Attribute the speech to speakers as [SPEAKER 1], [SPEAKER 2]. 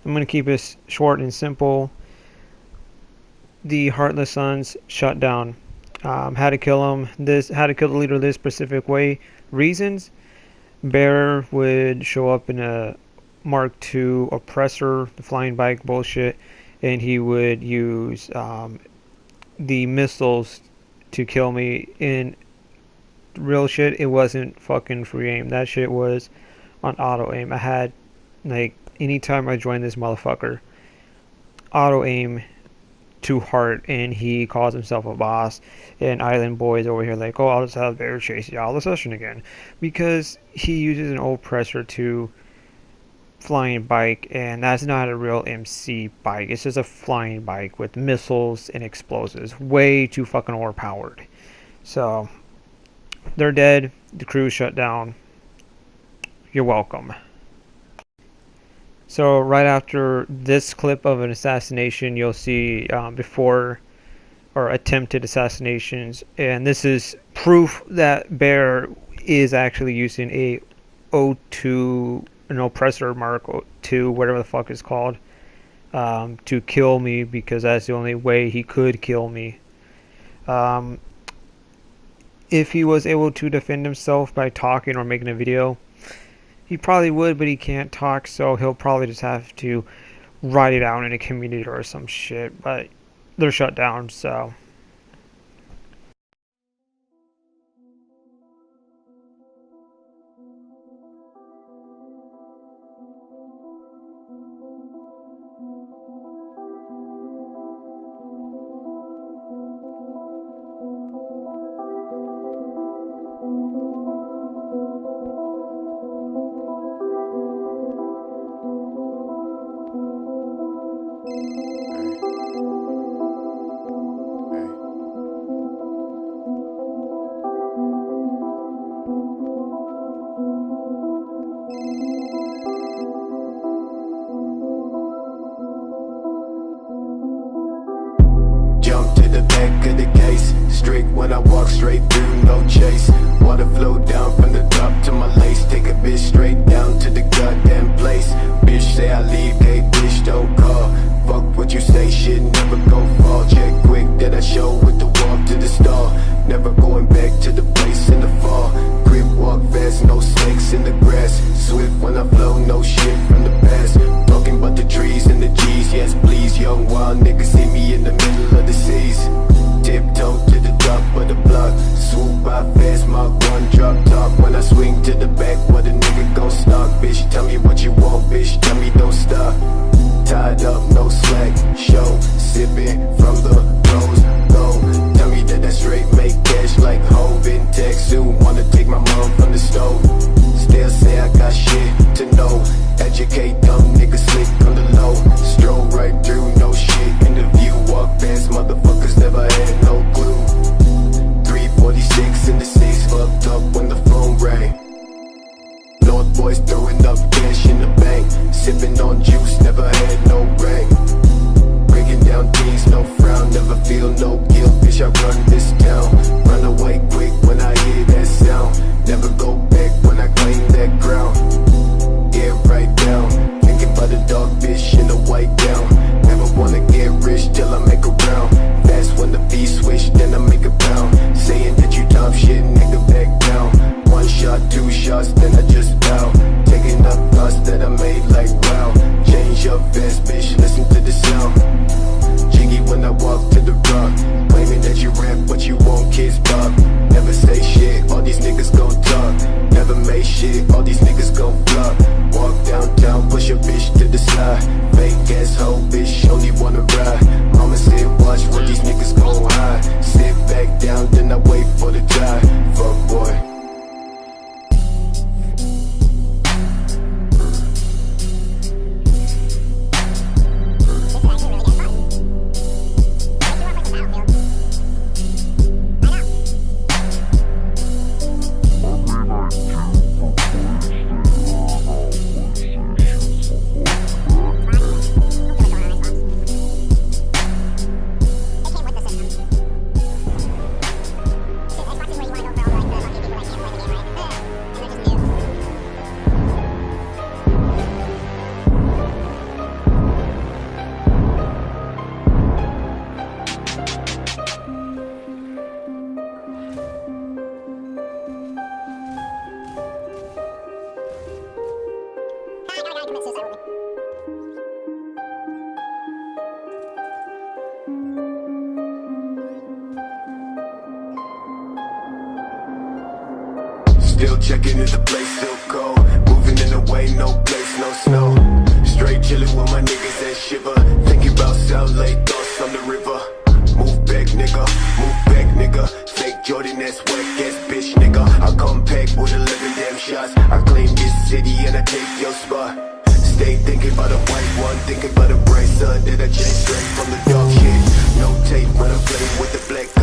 [SPEAKER 1] I'm going to keep it short and simple. The Heartless Sons shut down. How to kill them. How to kill the leader this specific way. Reasons. Bear would show up in a Mark II oppressor, the flying bike bullshit, and he would use the missiles to kill me. In real shit, it wasn't fucking free aim. That shit was on auto aim. I had, like, anytime I joined this motherfucker, auto aim to heart, and he calls himself a boss, and Island Boy is over here like, oh, I'll just have Bear chase y'all the session again, because he uses an oppressor to flying bike, and that's not a real MC bike. It's just a flying bike with missiles and explosives, way too fucking overpowered. So they're dead. The crew shut down. You're welcome. So right after this clip of an assassination, you'll see before or attempted assassinations, and this is proof that Bear is actually using a O2, an oppressor Mark II, whatever the fuck it's called, to kill me, because that's the only way he could kill me. If he was able to defend himself by talking or making a video, he probably would, but he can't talk, so he'll probably just have to write it out in a community or some shit. But they're shut down, so.
[SPEAKER 2] Jump to the back of the case, strict when I walk straight through, no chase. Water flow down from the top to my lace, take a bitch straight down to the goddamn place. Bitch say I leave, hey bitch don't call. Fuck what you say, shit never go fall. Check quick that I show with the walk to the stall. Never going back to the place in the fall. Grip walk fast, no snakes in the grass. Swift when I flow, no shit from the past. Talking about the trees and the G's, yes please. Young wild niggas see me in the middle of the seas. Tiptoe to the top of the block. Swoop by fast, Mark 1 drop top. When I swing to the back, what a nigga gon' stop. Bitch, tell me what you want, bitch, tell me don't stop. Tied up, no slack, show. Sipping from the rose gold. Tell me that straight make cash like Hove in tech. Soon wanna take my mom from the stove. Still say I got shit to know. Educate dumb niggas slick on the low. Stroll right through, no shit in the view. Walk past motherfuckers, never had no clue. 346 in the seats, fucked up when the phone rang. North boys throwing up cash in the bank. Sipping on juice, never had no ring. Breaking down things, no frown. Never feel no guilt, bitch, I run this town. Run away quick when I hear that sound. Never go back when I claim that ground. window, checking if the place still cold. Moving in the way, no place, no snow. Straight chilling with my niggas that shiver. Thinking about South Lake, thoughts on the river. Move back, nigga, move back, nigga. Fake Jordan, that's whack ass bitch, nigga. I come back with 11 damn shots. I claim this city and I take your spot. Stay thinking about a white one, thinking about a bracer that I changed straight from the dog shit. No tape when I play with the black